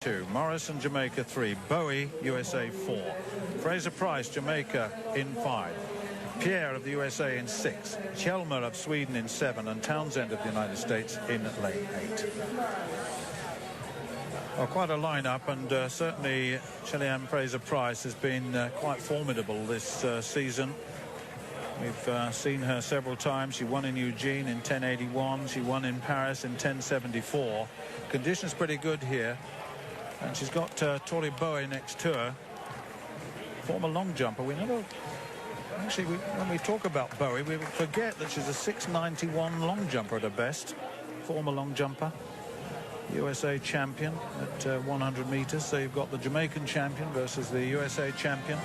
2, Morrison, Jamaica 3, Bowie, USA 4, Fraser Price, Jamaica in 5, Pierre of the USA in 6, Chelmer of Sweden in 7, and Townsend of the United States in lane 8. Well, quite a lineup, and certainly Shelly Fraser Price has been quite formidable this season. We've seen her several times. She won in Eugene in 10:81. She won in Paris in 10:74. Conditions pretty good here. And she's got Tori Bowie next to her. Former long jumper. We never... Actually, when we talk about Bowie, we forget that she's a 6'91" long jumper at her best. Former long jumper. USA champion at 100 meters. So you've got the Jamaican champion versus the USA champion.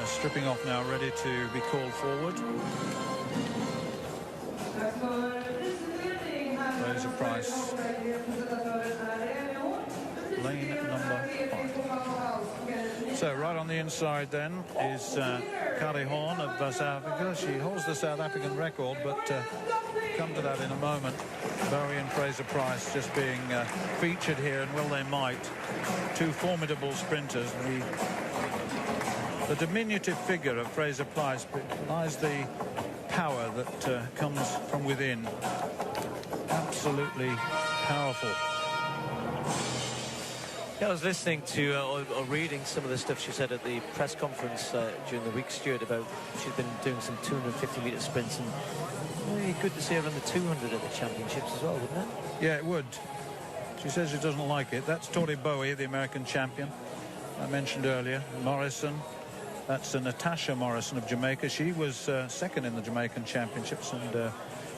Stripping off now, ready to be called forward. Fraser Price, lane number 5. So right on the inside then is Kari Horn of South Africa. She holds the South African record, but come to that in a moment. Bowie and Fraser Price just being featured here, and well they might. Two formidable sprinters. The diminutive figure of Fraser Price lies the power that comes from within. Absolutely powerful. Yeah, I was listening to or reading some of the stuff she said at the press conference during the week, Stuart, about she'd been doing some 250-metre sprints, and really good to see her run the 200 at the championships as well, wouldn't it? Yeah, it would. She says she doesn't like it. That's Tori Bowie, the American champion I mentioned earlier. Morrison. That's Natasha Morrison of Jamaica. She was second in the Jamaican championships, and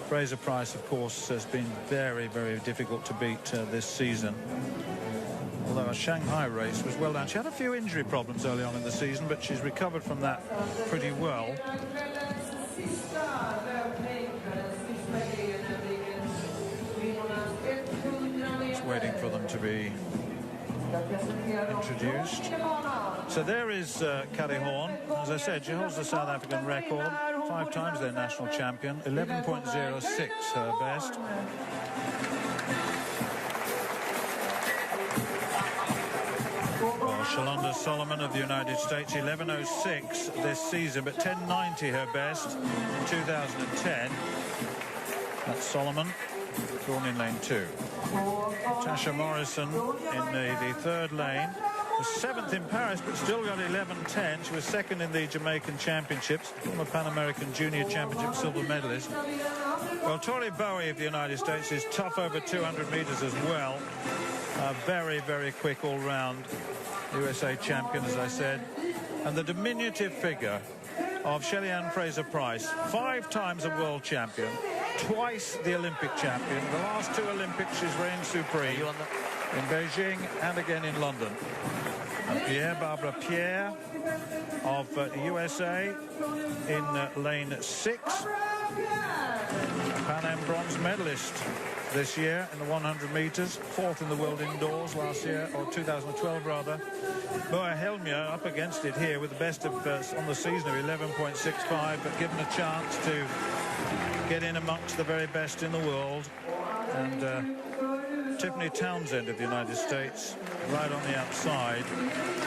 Fraser Price, of course, has been very, very difficult to beat this season. Although a Shanghai race was well done. She had a few injury problems early on in the season, but she's recovered from that pretty well. Just waiting for them to be introduced. So there is Kari Horn. As I said, she holds the South African record, 5 times their national champion, 11.06 her best. Well, Shalonda Solomon of the United States, 11.06 this season, but 10.90 her best in 2010. That's Solomon, drawn in lane 2. Tasha Morrison in the third lane. Was 7th in Paris, but still got 11.10. She was second in the Jamaican Championships, former Pan American Junior Championship silver medalist. Well, Tori Bowie of the United States is tough over 200 meters as well. Very, very quick all-round USA champion, as I said. And the diminutive figure of Shelly Fraser Price, 5 times a world champion, twice the Olympic champion. The last 2 Olympics she's reigned supreme, in Beijing and again in London. Barbara Pierre of USA in lane 6. Pan Am bronze medalist this year in the 100 meters, 4th in the world indoors last year, or 2012 rather. Boa Helmia up against it here with the best of on the season of 11.65, but given a chance to get in amongst the very best in the world. And Tiffany Townsend of the United States right on the outside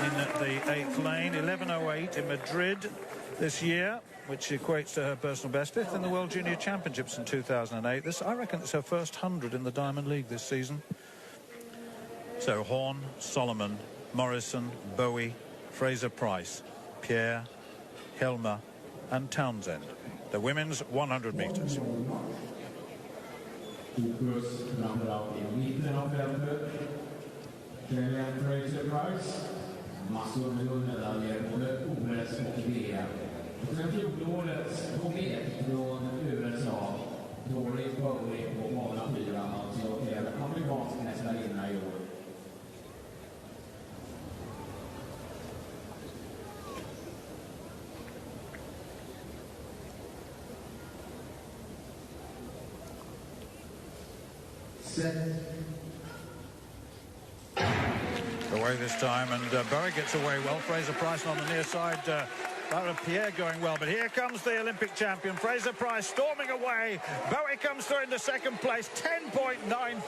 in the 8th lane, 11.08 in Madrid this year, which equates to her personal best, 5th in the World Junior Championships in 2008. This, I reckon, it's her first 100 in the Diamond League this season. So Horn, Solomon, Morrison, Bowie, Fraser Price, Pierre, Helmer and Townsend. The women's 100 meters. Fraser Price, massor med guldmedaljer både OS och VM. Och sen fjolårets komet från USA, Tori Bowie på bana 4, alltså amerikansk mästarinna i år. Away this time, and Bowie gets away well. Fraser Price on the near side Pierre going well, but here comes the Olympic champion, Fraser Price, storming away. Bowie comes through into second place, 10.9.